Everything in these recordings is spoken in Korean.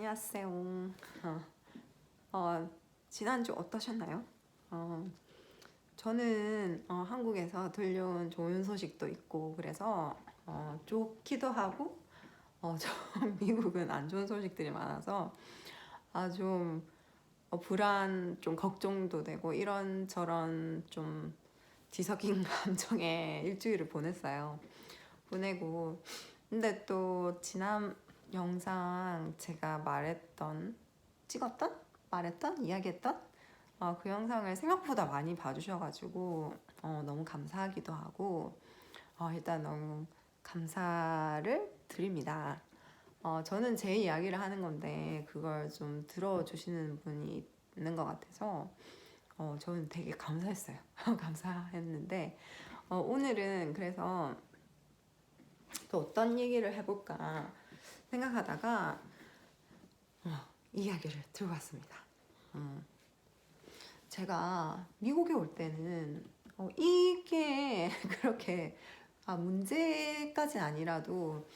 안녕하세요. 지난주 어떠셨나요? 저는 한국에서 들려온 좋은 소식도 있고 그래서 좋기도 하고 좀 미국은 안 좋은 소식들이 많아서 좀 불안, 좀 걱정도 되고 이런저런 좀 뒤섞인 감정에 일주일을 보내고 근데 또 지난 영상 제가 이야기했던 그 영상을 생각보다 많이 봐주셔가지고 너무 감사하기도 하고 일단 너무 감사를 드립니다. 저는 제 이야기를 하는 건데 그걸 좀 들어주시는 분이 있는 것 같아서 저는 되게 감사했어요. 감사했는데 오늘은 그래서 또 어떤 얘기를 해볼까 생각하다가 이야기를 들고 왔습니다. 제가 미국에 올 때는 이게 그렇게 문제까지는 아니라도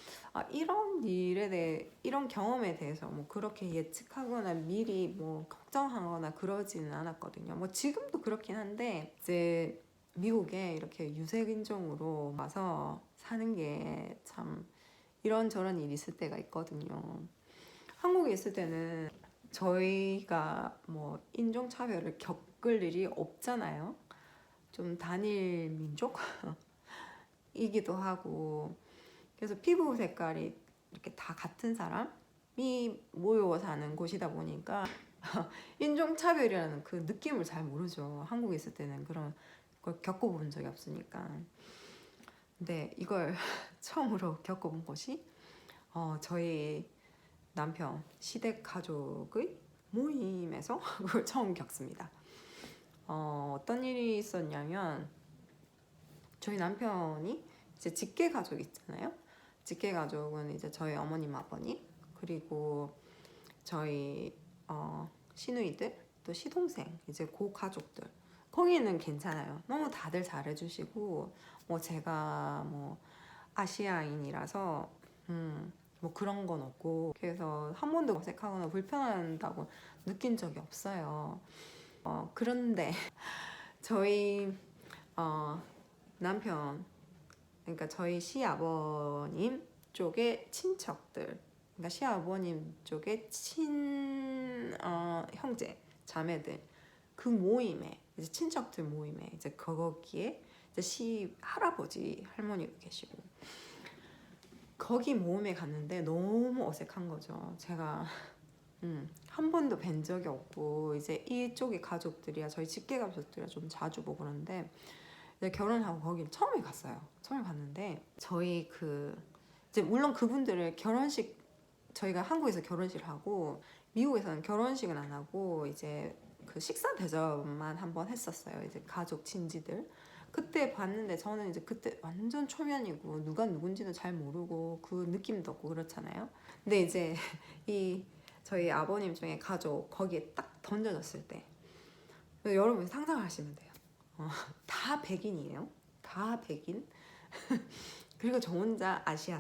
이런 경험에 대해서 뭐 그렇게 예측하거나 미리 뭐 걱정하거나 그러지는 않았거든요. 뭐 지금도 그렇긴 한데 이제 미국에 이렇게 유색인종으로 와서 사는 게 참 이런저런 일이 있을 때가 있거든요. 한국에 있을 때는 저희가 뭐 인종차별을 겪을 일이 없잖아요. 좀 단일 민족이기도 하고 그래서 피부 색깔이 이렇게 다 같은 사람이 모여 사는 곳이다 보니까 인종차별이라는 그 느낌을 잘 모르죠. 한국에 있을 때는 그런 걸 겪어본 적이 없으니까. 근데 이걸 처음으로 겪어본 것이 저희 남편 시댁 가족의 모임에서 그걸 처음 겪습니다. 어떤 일이 있었냐면 저희 남편이 이제 직계 가족 있잖아요. 직계 가족은 이제 저희 어머님, 아버님 그리고 저희 시누이들 또 시동생 이제 그 가족들 거기는 괜찮아요. 너무 다들 잘해주시고 뭐 제가 뭐 아시아인이라서 뭐 그런 건 없고 그래서 한 번도 어색하거나 불편하다고 느낀 적이 없어요. 그런데 저희 남편 그러니까 저희 시아버님 쪽의 친척들 그러니까 시아버님 쪽의 형제 자매들 그 모임에 이제 친척들 모임에 이제 거기에 이제 시 할아버지 할머니가 계시고 거기 모임에 갔는데 너무 어색한 거죠. 제가 한 번도 뵌 적이 없고 이제 이쪽의 가족들이야 저희 직계 가족들이야 좀 자주 보고 그러는데 결혼하고 거기 처음에 갔어요. 처음에 갔는데 저희 이제 물론 그분들을 저희가 한국에서 결혼식을 하고 미국에서는 결혼식은 안 하고 이제 그 식사 대접만 한번 했었어요. 이제 가족 친지들 그때 봤는데 저는 이제 그때 완전 초면이고 누가 누군지도 잘 모르고 그 느낌도 없고 그렇잖아요. 근데 이제 이 저희 아버님 중에 가족 거기에 딱 던져졌을 때 여러분 상상을 하시면 돼요. 다 백인이에요. 다 백인. 그리고 저 혼자 아시아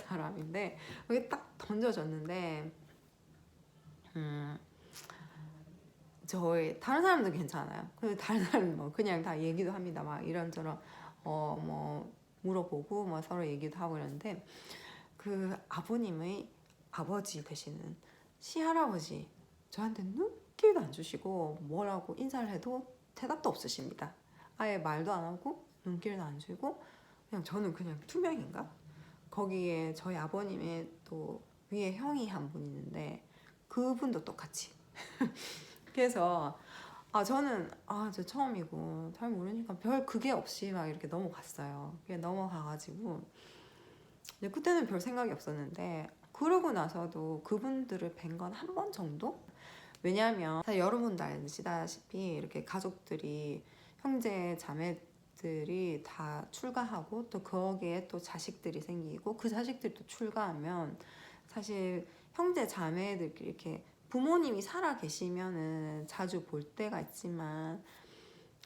사람인데 여기 딱 던져졌는데 저희 다른 사람도 괜찮아요. 근데 다른 사람은 뭐 그냥 다 얘기도 합니다. 막 이런저런 뭐 물어보고 뭐 서로 얘기도 하고 이러는데 그 아버님의 아버지 되시는 시할아버지 저한테 눈길도 안 주시고 뭐라고 인사를 해도 대답도 없으십니다. 아예 말도 안 하고 눈길도 안 주고 그냥 저는 그냥 투명인가? 거기에 저희 아버님의 또 위에 형이 한 분 있는데 그분도 똑같이 그래서 저는 저 처음이고 잘 모르니까 별 그게 없이 막 이렇게 넘어갔어요. 그게 넘어가가지고 그때는 별 생각이 없었는데 그러고 나서도 그분들을 뵌 건 한 번 정도? 왜냐하면 여러분도 아시다시피 이렇게 가족들이 형제 자매들이 다 출가하고 또 거기에 또 자식들이 생기고 그 자식들이 또 출가하면 사실 형제 자매들끼리 이렇게 부모님이 살아 계시면은 자주 볼 때가 있지만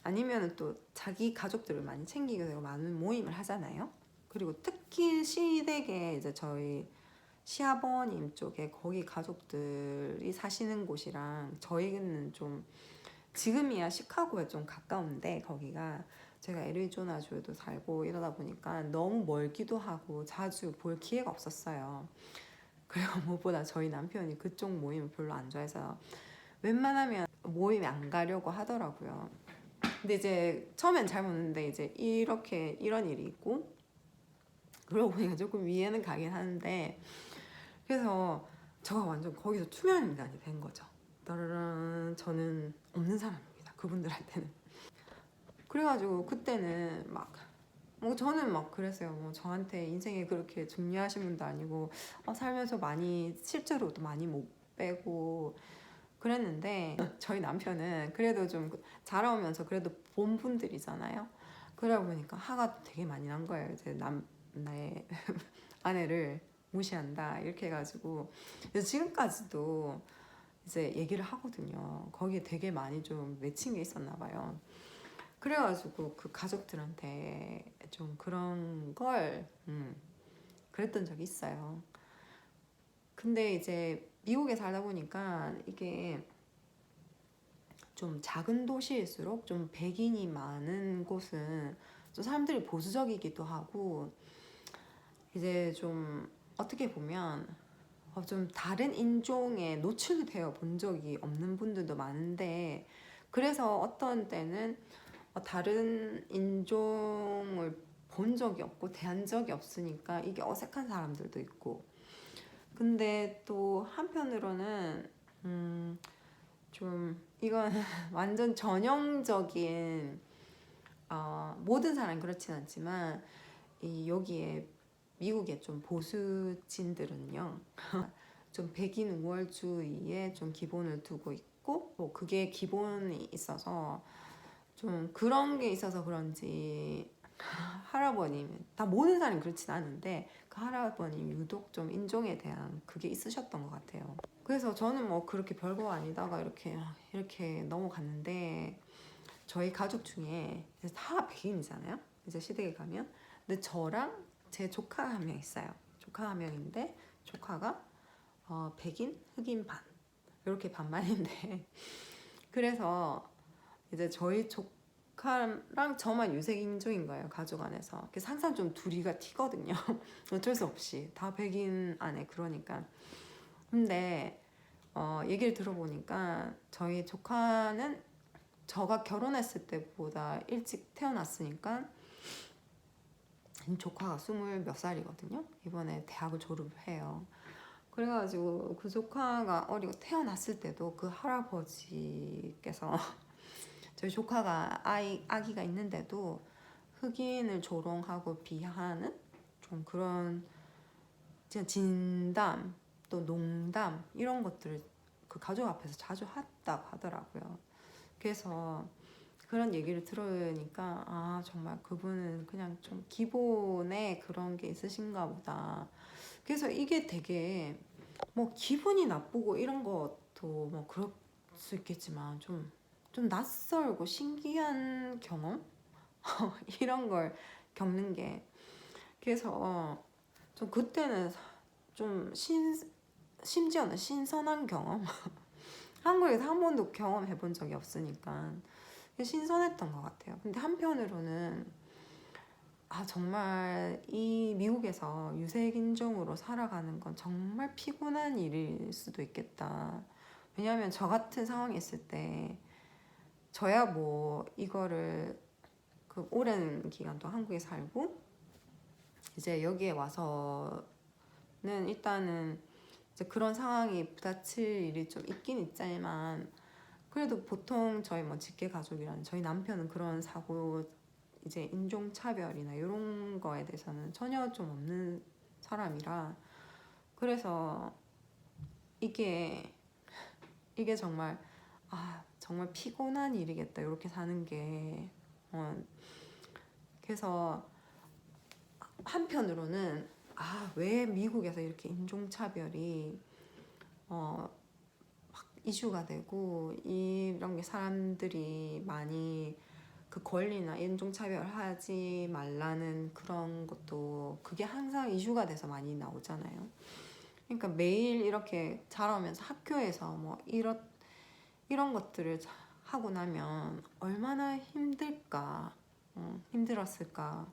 아니면은 또 자기 가족들을 많이 챙기게 되고 많은 모임을 하잖아요. 그리고 특히 시댁에 이제 저희 시아버님 쪽에 거기 가족들이 사시는 곳이랑 저희는 좀 지금이야 시카고에 좀 가까운데 거기가 제가 애리조나주에도 살고 이러다 보니까 너무 멀기도 하고 자주 볼 기회가 없었어요. 그리고 무엇보다 저희 남편이 그쪽 모임을 별로 안 좋아해서 웬만하면 모임에 안 가려고 하더라고요. 근데 이제 처음엔 잘 모르는데 이제 이렇게 이런 일이 있고 그러고 보니까 조금 이해는 가긴 하는데 그래서 저가 완전 거기서 투명 인간이 된 거죠. 따라란 저는 없는 사람입니다. 그분들한테는. 그래가지고 그때는 막 뭐 저는 막 그랬어요. 뭐 저한테 인생에 그렇게 중요하신 분도 아니고 살면서 많이 실제로도 많이 못 빼고 그랬는데 저희 남편은 그래도 좀 자라오면서 그래도 본 분들이잖아요. 그러다 보니까 화가 되게 많이 난 거예요. 이제 나의 아내를 무시한다 이렇게 해가지고 그래서 지금까지도 이제 얘기를 하거든요. 거기에 되게 많이 좀 맺힌 게 있었나 봐요. 그래가지고 그 가족들한테 좀 그런 걸 그랬던 적이 있어요. 근데 이제 미국에 살다 보니까 이게 좀 작은 도시일수록 좀 백인이 많은 곳은 좀 사람들이 보수적이기도 하고 이제 좀 어떻게 보면 좀 다른 인종에 노출이 되어 본 적이 없는 분들도 많은데 그래서 어떤 때는 다른 인종을 본 적이 없고 대한 적이 없으니까 이게 어색한 사람들도 있고 근데 또 한편으로는 좀 이건 완전 전형적인 모든 사람이 그렇진 않지만 여기에 미국의 좀 보수진들은요 좀 백인 우월주의에 좀 기본을 두고 있고 뭐 그게 기본이 있어서 좀 그런 게 있어서 그런지 할아버님 다 모든 사람이 그렇진 않은데 그 할아버님 유독 좀 인종에 대한 그게 있으셨던 것 같아요. 그래서 저는 뭐 그렇게 별거 아니다가 이렇게 넘어갔는데 저희 가족 중에 다 백인이잖아요. 이제 시댁에 가면 근데 저랑 제 조카 한 명 있어요. 조카 한 명인데 조카가 백인 흑인 반 이렇게 반반인데 그래서 이제 저희 조카랑 저만 유색인종인 거예요. 가족 안에서. 그래서 항상 좀 둘이가 튀거든요. 어쩔 수 없이 다 백인 안에 그러니까. 근데 얘기를 들어보니까 저희 조카는 저가 결혼했을 때보다 일찍 태어났으니까 조카가 20 몇 살이거든요. 이번에 대학을 졸업을 해요. 그래가지고 그 조카가 어리고 태어났을 때도 그 할아버지께서 저희 조카가 아기가 있는데도 흑인을 조롱하고 비하하는 좀 그런 진담 또 농담 이런 것들을 그 가족 앞에서 자주 했다고 하더라고요. 그래서 그런 얘기를 들으니까 정말 그분은 그냥 좀 기본에 그런 게 있으신가 보다. 그래서 이게 되게 뭐 기분이 나쁘고 이런 것도 뭐 그럴 수 있겠지만 좀 낯설고 신기한 경험 이런 걸 겪는 게 그래서 좀 그때는 좀 심지어는 신선한 경험 한국에서 한 번도 경험해 본 적이 없으니까 신선했던 것 같아요. 근데 한편으로는 정말 이 미국에서 유색인종으로 살아가는 건 정말 피곤한 일일 수도 있겠다. 왜냐하면 저 같은 상황이 있을 때 저야 뭐 이거를 그 오랜 기간 동안 한국에 살고 이제 여기에 와서는 일단은 이제 그런 상황이 부딪힐 일이 좀 있긴 있지만 그래도 보통 저희 뭐 직계 가족이라는 저희 남편은 그런 사고 이제 인종차별이나 이런 거에 대해서는 전혀 좀 없는 사람이라 그래서 이게 정말 정말 피곤한 일이겠다 이렇게 사는 게 그래서 한편으로는 왜 미국에서 이렇게 인종차별이 막 이슈가 되고 이런 게 사람들이 많이 그 권리나 인종차별하지 말라는 그런 것도 그게 항상 이슈가 돼서 많이 나오잖아요. 그러니까 매일 이렇게 자라면서 학교에서 뭐 이런 것들을 하고 나면 얼마나 힘들까, 힘들었을까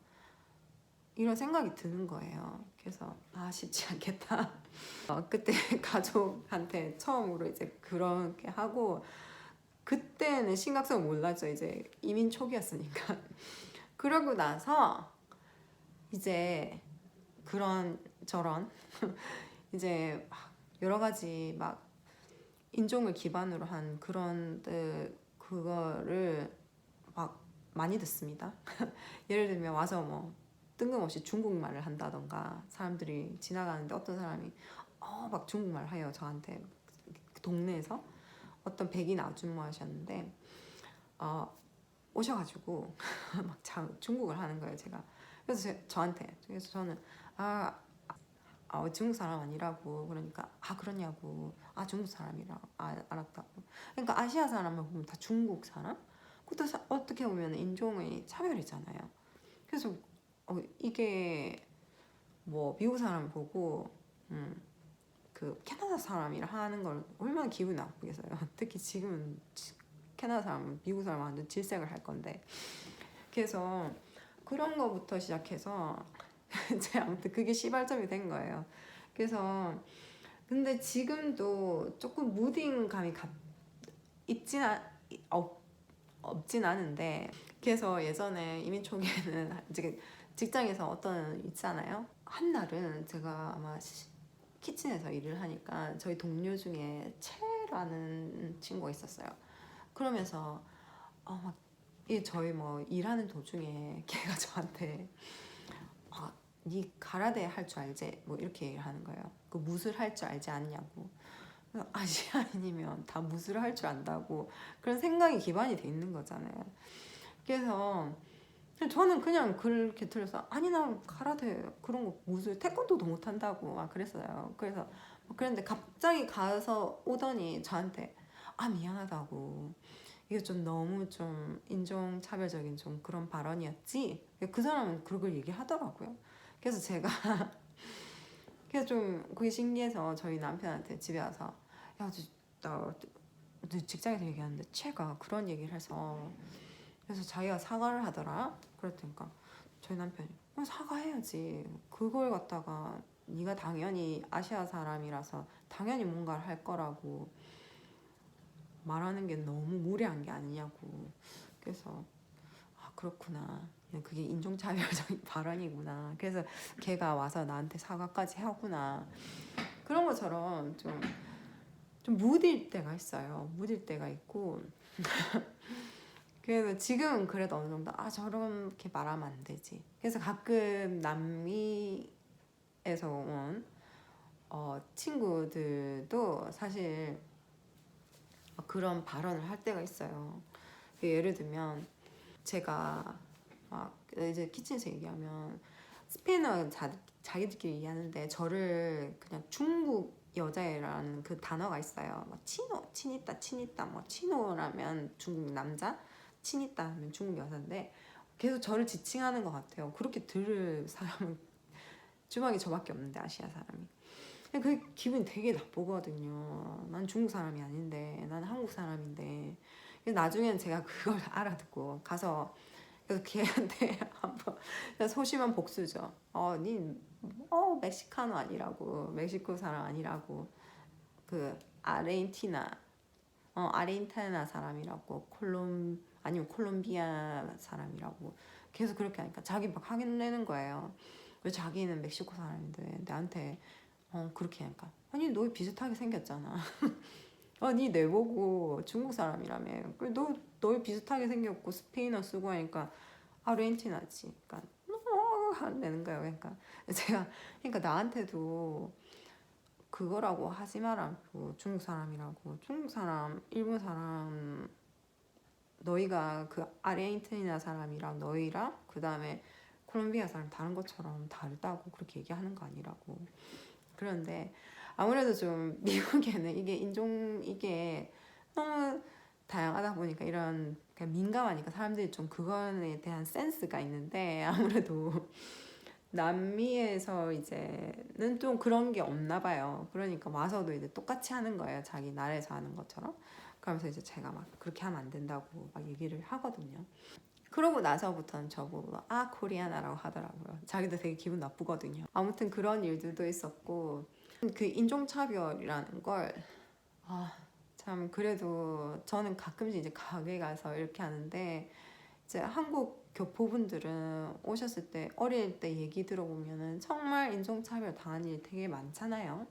이런 생각이 드는 거예요. 그래서 쉽지 않겠다. 그때 가족한테 처음으로 이제 그렇게 하고, 그때는 심각성을 몰랐죠. 이제 이민 초기였으니까. 그러고 나서 이제 그런 저런 이제 막 여러 가지 막 인종을 기반으로 한 그런 그거를 막 많이 듣습니다. 예를 들면 와서 뭐 뜬금없이 중국말을 한다던가, 사람들이 지나가는데 어떤 사람이 막 중국말 해요 저한테. 그 동네에서 어떤 백인 아줌마셨는데 오셔가지고 막 중국을 하는 거예요 제가. 그래서 저한테, 그래서 저는 중국 사람 아니라고. 그러니까 그러냐고. 중국 사람이라. 알았다고. 그러니까 아시아 사람을 보면 다 중국 사람? 그것도 어떻게 보면 인종의 차별이잖아요. 그래서 이게 뭐 미국 사람을 보고 그 캐나다 사람이라 하는 걸 얼마나 기분이 나쁘겠어요. 특히 지금은 캐나다 사람은 미국 사람 완전 질색을 할 건데. 그래서 그런 거부터 시작해서 이제 아무튼 그게 시발점이 된 거예요. 그래서 근데 지금도 조금 무딘감이 없진 않은데, 그래서 예전에 이민 초기에는 이제 직장에서 어떤 있잖아요. 한 날은 제가 아마 키친에서 일을 하니까 저희 동료 중에 채라는 친구가 있었어요. 그러면서 막 저희 뭐 일하는 도중에 걔가 저한테 니 가라데 할 줄 알지? 뭐 이렇게 얘기를 하는 거예요. 그 무술 할 줄 알지 않냐고. 아시아인이면 다 무술을 할 줄 안다고 그런 생각이 기반이 돼 있는 거잖아요. 그래서 저는 그냥 그렇게 들려서 아니 나 가라데 그런 거 무술 태권도도 못한다고 막 그랬어요. 그래서 그런데 갑자기 가서 오더니 저한테 미안하다고, 이게 좀 너무 좀 인종차별적인 좀 그런 발언이었지. 그 사람은 그걸 얘기하더라고요. 그래서 제가 그래서 좀 그게 신기해서 저희 남편한테 집에 와서 야, 나 직장에서 얘기하는데 채가 그런 얘기를 해서, 그래서 자기가 사과를 하더라. 그랬더니까 저희 남편이 사과해야지. 그걸 갖다가 네가 당연히 아시아 사람이라서 당연히 뭔가를 할 거라고 말하는 게 너무 무례한 게 아니냐고. 그래서 그렇구나. 그게 인종차별적인 발언이구나. 그래서 걔가 와서 나한테 사과까지 하구나. 그런 것처럼 좀 무딜 때가 있어요. 무딜 때가 있고. 그래서 지금은 그래도 어느 정도 저렇게 말하면 안 되지. 그래서 가끔 남미에서 온 친구들도 사실 그런 발언을 할 때가 있어요. 예를 들면 제가 막 이제 키친에서 얘기하면 스페인어 자기들끼리 얘기하는데 저를 그냥 중국 여자애라는 그 단어가 있어요. 뭐 치니따, 뭐 치노라면 중국 남자, 치니따 하면 중국 여자인데 계속 저를 지칭하는 것 같아요. 그렇게 들을 사람은 주방에 저밖에 없는데, 아시아 사람이. 그 기분이 되게 나쁘거든요. 난 중국 사람이 아닌데, 난 한국 사람인데. 나중에는 제가 그걸 알아듣고 가서 그래서 걔한테 한번 소심한 복수죠. 멕시카노 아니라고, 멕시코 사람 아니라고, 그 아르헨티나 사람이라고, 아니면 콜롬비아 사람이라고 계속 그렇게 하니까 자기 막 확인내는 거예요. 왜 자기는 멕시코 사람인데 나한테 그렇게 하니까, 아니 너 비슷하게 생겼잖아. 니 내보고 중국 사람이라며. 그래 너 비슷하게 생겼고 스페인어 쓰고 하니까 아르헨티나지. 그러니까 내는 거예요. 그러니까 나한테도 그거라고 하지 말라고. 중국 사람이라고. 중국 사람, 일본 사람, 너희가 그 아르헨티나 사람이랑 너희랑 그 다음에 콜롬비아 사람 다른 것처럼 다르다고 그렇게 얘기하는 거 아니라고. 그런데 아무래도 좀 미국에는 이게 너무 다양하다 보니까 이런 민감하니까 사람들이 좀 그거에 대한 센스가 있는데, 아무래도 남미에서 이제는 좀 그런 게 없나 봐요. 그러니까 와서도 이제 똑같이 하는 거예요. 자기 나라에서 하는 것처럼. 그러면서 이제 제가 막 그렇게 하면 안 된다고 막 얘기를 하거든요. 그러고 나서부터는 저보고 아 코리아나라고 하더라고요. 자기도 되게 기분 나쁘거든요. 아무튼 그런 일들도 있었고 그 인종차별이라는 걸 참 그래도 저는 가끔씩 이제 가게 가서 이렇게 하는데 이제 한국 교포분들은 오셨을 때 어릴 때 얘기 들어보면은 정말 인종차별 당한 일 되게 많잖아요.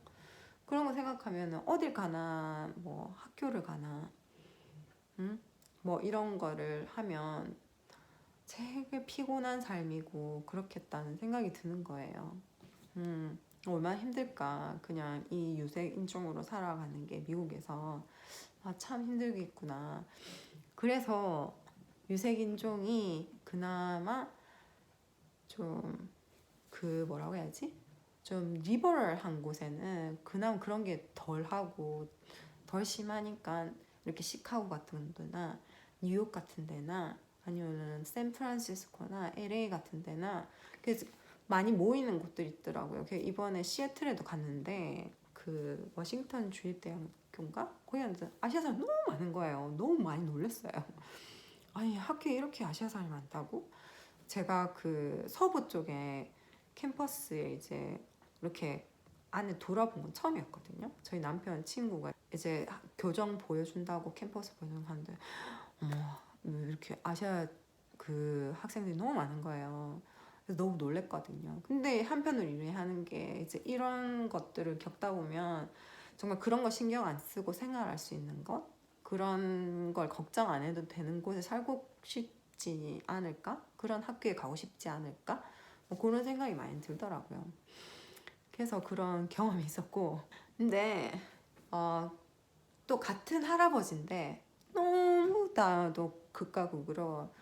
그런 거 생각하면은 어딜 가나 뭐 학교를 가나 뭐 이런 거를 하면 되게 피곤한 삶이고 그렇겠다는 생각이 드는 거예요. 얼마나 힘들까. 그냥 이 유색 인종으로 살아가는 게 미국에서 참 힘들겠구나. 그래서 유색 인종이 그나마 좀 그 뭐라고 해야지? 좀 리버럴한 곳에는 그나마 그런 게 덜하고 덜 심하니까 이렇게 시카고 같은 데나 뉴욕 같은 데나 아니면 샌프란시스코나 LA 같은 데나 그래서 많이 모이는 곳들이 있더라고요. 이번에 시애틀에도 갔는데 그 워싱턴 주립대학교인가? 거기 앉아 아시아 사람 너무 많은 거예요. 너무 많이 놀랐어요. 아니 학교에 이렇게 아시아 사람이 많다고? 제가 그 서부 쪽에 캠퍼스에 이제 이렇게 안에 돌아본 건 처음이었거든요. 저희 남편 친구가 이제 교정 보여준다고 캠퍼스 보여주는데 어머 이렇게 아시아 그 학생들이 너무 많은 거예요. 그래서 너무 놀랬거든요. 근데 한편으로 이해하는 게 이제 이런 것들을 겪다 보면 정말 그런 거 신경 안 쓰고 생활할 수 있는 것 그런 걸 걱정 안 해도 되는 곳에 살고 싶지 않을까? 그런 학교에 가고 싶지 않을까? 뭐 그런 생각이 많이 들더라고요. 그래서 그런 경험이 있었고 근데 또 같은 할아버지인데 너무 나도 극과 극으로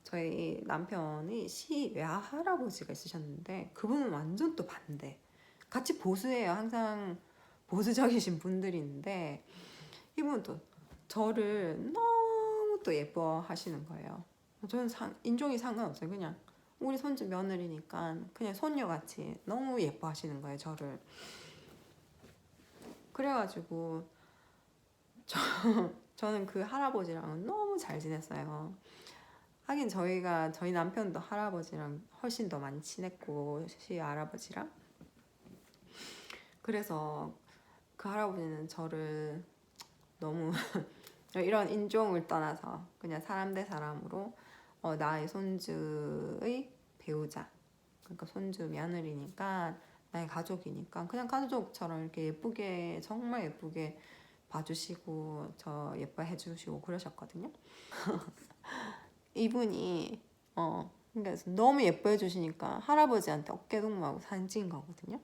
저희 남편이 시외아 할아버지가 있으셨는데 그분은 완전 또 반대. 같이 보수예요. 항상 보수적이신 분들인데 이분은 또 저를 너무 또 예뻐하시는 거예요. 저는 인종이 상관없어요. 그냥 우리 손주 며느리니까 그냥 손녀같이 너무 예뻐하시는 거예요. 저를. 그래가지고 저는 그 할아버지랑은 너무 잘 지냈어요. 하긴 저희 남편도 할아버지랑 훨씬 더 많이 친했고 시 할아버지랑 그래서 그 할아버지는 저를 너무 이런 인종을 떠나서 그냥 사람 대 사람으로 나의 손주의 배우자 그러니까 손주 며느리니까 나의 가족이니까 그냥 가족처럼 이렇게 예쁘게 정말 예쁘게 봐주시고 저 예뻐해 주시고 그러셨거든요. 이분이 그러니까 너무 예뻐해 주시니까 할아버지한테 어깨 동무하고 사진 찍은 거거든요.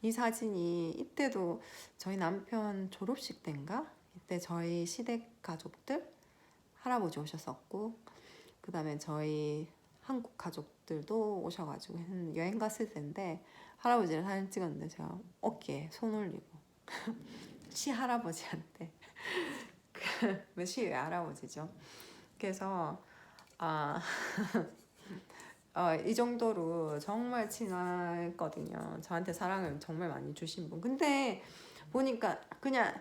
이 사진이 이때도 저희 남편 졸업식 때인가? 이때 저희 시댁 가족들 할아버지 오셨었고 그 다음에 저희 한국 가족들도 오셔가지고 여행 갔을 텐데 할아버지랑 사진 찍었는데 제가 어깨에 손 올리고 시할아버지한테 그 시외 할아버지죠. 그래서 이 정도로 정말 친했거든요. 저한테 사랑을 정말 많이 주신 분. 근데 보니까 그냥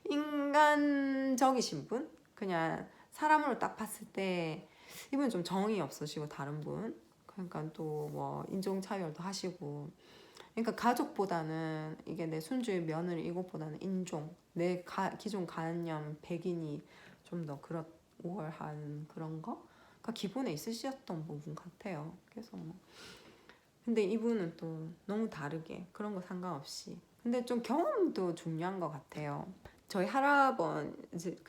인간적이신 분? 그냥 사람으로 딱 봤을 때 이분 좀 정이 없으시고 다른 분. 그러니까 또 뭐 인종차별도 하시고. 그러니까 가족보다는 이게 내 순주의 며느리 이것보다는 인종, 내 기존 관념 백인이 좀 더 그런 우월한 그런 거. 그러니까 기본에 있으셨던 부분 같아요. 그래서 뭐 근데 이분은 또 너무 다르게 그런 거 상관없이 근데 좀 경험도 중요한 것 같아요. 저희 할아버지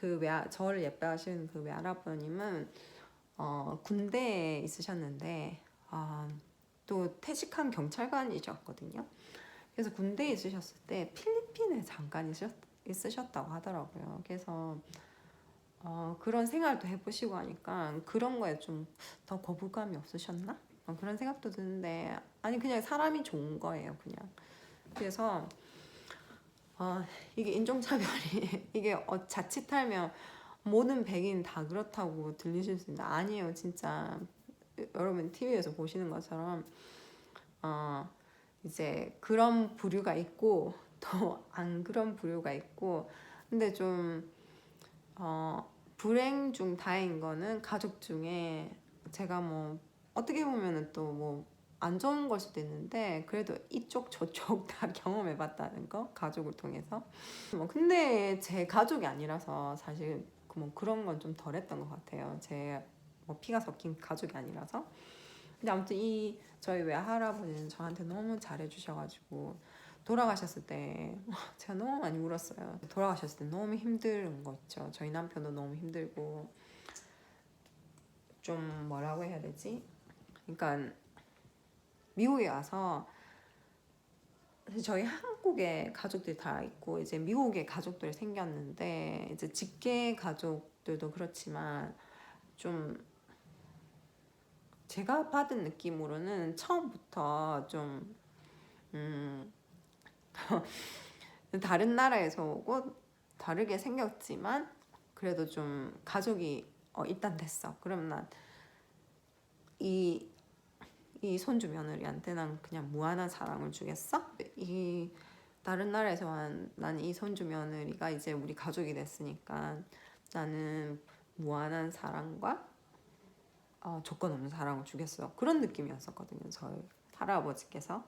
저를 예뻐하시는 그 외할아버님은 군대에 있으셨는데 또 퇴직한 경찰관이셨거든요. 그래서 군대에 있으셨을 때 필리핀에 잠깐 있으셨다고 하더라고요. 그래서 그런 생활도 해보시고 하니까 그런 거에 좀 더 거부감이 없으셨나? 그런 생각도 드는데 아니 그냥 사람이 좋은 거예요. 그냥 그래서 이게 인종차별이 이게 자칫하면 모든 백인 다 그렇다고 들리실 수 있는데 아니에요. 진짜 여러분 TV에서 보시는 것처럼 이제 그런 부류가 있고 또 안 그런 부류가 있고, 근데 좀 불행 중 다행인 거는 가족 중에 제가 뭐 어떻게 보면은 또 뭐 안 좋은 걸 수도 있는데 그래도 이쪽 저쪽 다 경험해 봤다는 거, 가족을 통해서. 뭐 근데 제 가족이 아니라서 사실 뭐 그런 건 좀 덜했던 것 같아요. 제 뭐 피가 섞인 가족이 아니라서. 근데 아무튼 이 저희 외할아버지는 저한테 너무 잘해주셔가지고, 돌아가셨을 때 제가 너무 많이 울었어요. 돌아가셨을 때 너무 힘든 거 있죠. 저희 남편도 너무 힘들고, 좀 뭐라고 해야 되지? 그러니까 미국에 와서 저희 한국에 가족들이 다 있고 이제 미국에 가족들이 생겼는데, 이제 직계 가족들도 그렇지만 좀 제가 받은 느낌으로는 처음부터 좀 다른 나라에서 오고 다르게 생겼지만 그래도 좀 가족이 일단 됐어. 그럼 난 이 손주 며느리한테 난 그냥 무한한 사랑을 주겠어? 이 다른 나라에서 난 이 손주 며느리가 이제 우리 가족이 됐으니까 나는 무한한 사랑과 조건 없는 사랑을 주겠어. 그런 느낌이었었거든요. 저희 할아버지께서.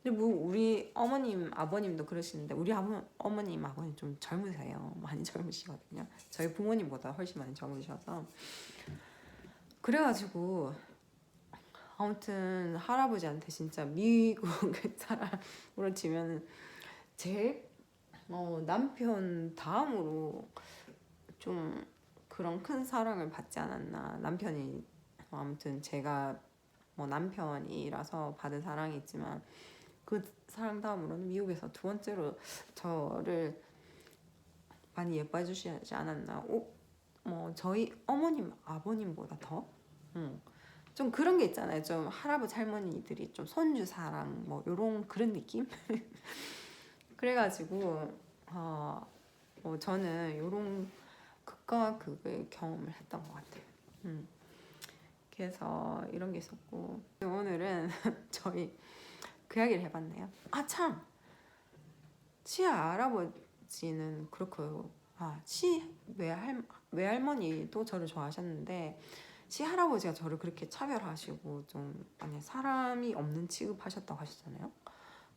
근데 뭐 우리 어머님 아버님도 그러시는데, 우리 어머님 아버님 좀 젊으세요. 많이 젊으시거든요. 저희 부모님보다 훨씬 많이 젊으셔서. 그래가지고 아무튼 할아버지한테 진짜 미국 사람으로 치면 제일 남편 다음으로 좀 그런 큰 사랑을 받지 않았나. 남편이 아무튼 제가 뭐 남편이라서 받은 사랑이 있지만 그 사랑 다음으로는 미국에서 두 번째로 저를 많이 예뻐해 주시지 않았나. 뭐 저희 어머님 아버님보다 더 좀 그런 게 있잖아요. 좀 할아버지 할머니들이 좀 손주 사랑 뭐 요런 그런 느낌. 그래가지고 저는 요런 극과 극을 경험을 했던 것 같아요. 그래서 이런 게 있었고, 오늘은 저희 그 이야기를 해봤네요. 참! 치아 할아버지는 그렇고, 치 외할머니도 저를 좋아하셨는데 치 할아버지가 저를 그렇게 차별하시고 좀 아니 사람이 없는 취급하셨다고 하셨잖아요.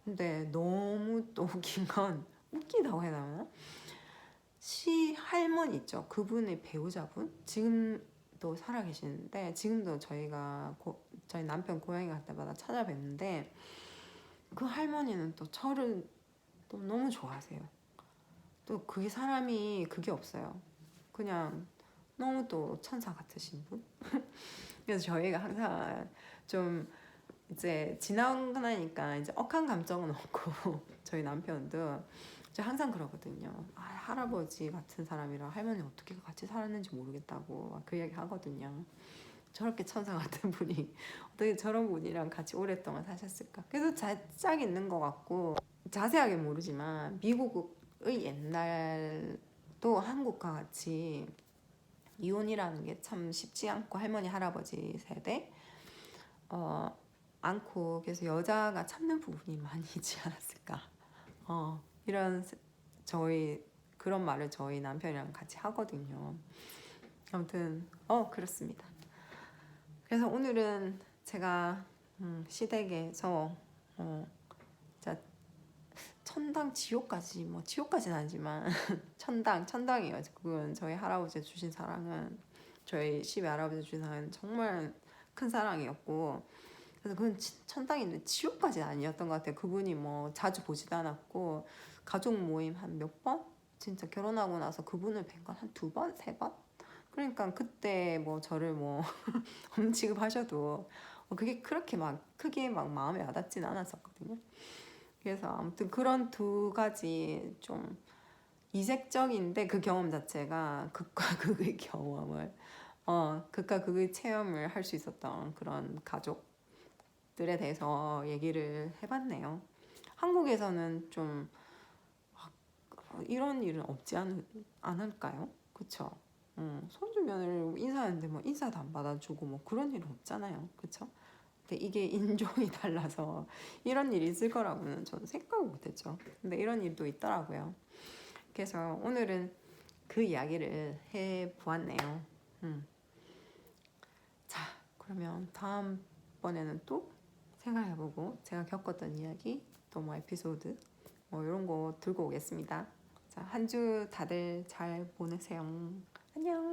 근데 너무 또 웃긴 건, 웃기다고 해야 되나? 치 할머니 있죠. 그분의 배우자분 지금도 살아계시는데, 지금도 저희 남편 고향에 갈 때마다 찾아뵙는데 그 할머니는 또 저를 또 너무 좋아하세요. 또 그게 사람이 그게 없어요. 그냥 너무 또 천사 같으신 분. 그래서 저희가 항상 좀 이제 지나가니까 이제 억한 감정은 없고 저희 남편도 항상 그러거든요. 할아버지 같은 사람이랑 할머니 어떻게 같이 살았는지 모르겠다고 막 그 이야기 하거든요. 저렇게 천사 같은 분이 어떻게 저런 분이랑 같이 오랫동안 사셨을까. 그래서 짝 있는 것 같고, 자세하게 모르지만 미국의 옛날도 한국과 같이 이혼이라는 게 참 쉽지 않고, 할머니 할아버지 세대 않고, 그래서 여자가 참는 부분이 많이 있지 않았을까. 이런 저희 그런 말을 저희 남편이랑 같이 하거든요. 아무튼 그렇습니다. 그래서 오늘은 제가 시댁에서 천당 지옥까지, 뭐 지옥까지는 아니지만 천당이에요. 그건 저희 할아버지 주신 사랑은, 저희 시외 할아버지 주신 사랑은 정말 큰 사랑이었고, 그래서 그건 천당인데 지옥까지는 아니었던 것 같아요. 그분이 뭐 자주 보지도 않았고, 가족 모임 한 몇 번? 진짜 결혼하고 나서 그분을 뵌 건 한 2번? 3번? 그러니까 그때 뭐 저를 뭐 취급하셔도 그게 그렇게 막 크게 막 마음에 와닿지는 않았었거든요. 그래서 아무튼 그런 두 가지 좀 이색적인데 그 경험 자체가 극과 극의 경험을 극과 극의 체험을 할 수 있었던 그런 가족들에 대해서 얘기를 해봤네요. 한국에서는 좀 이런 일은 없지 않을까요? 그쵸? 손주면을 인사하는데 뭐 인사도 안 받아주고 뭐 그런 일은 없잖아요. 그쵸? 근데 이게 인종이 달라서 이런 일이 있을 거라고는 저는 생각을 못했죠. 근데 이런 일도 있더라고요. 그래서 오늘은 그 이야기를 해보았네요. 자, 그러면 다음번에는 또 생각해보고 제가 겪었던 이야기, 또 뭐 에피소드, 뭐 이런 거 들고 오겠습니다. 자, 한 주 다들 잘 보내세요. 안녕.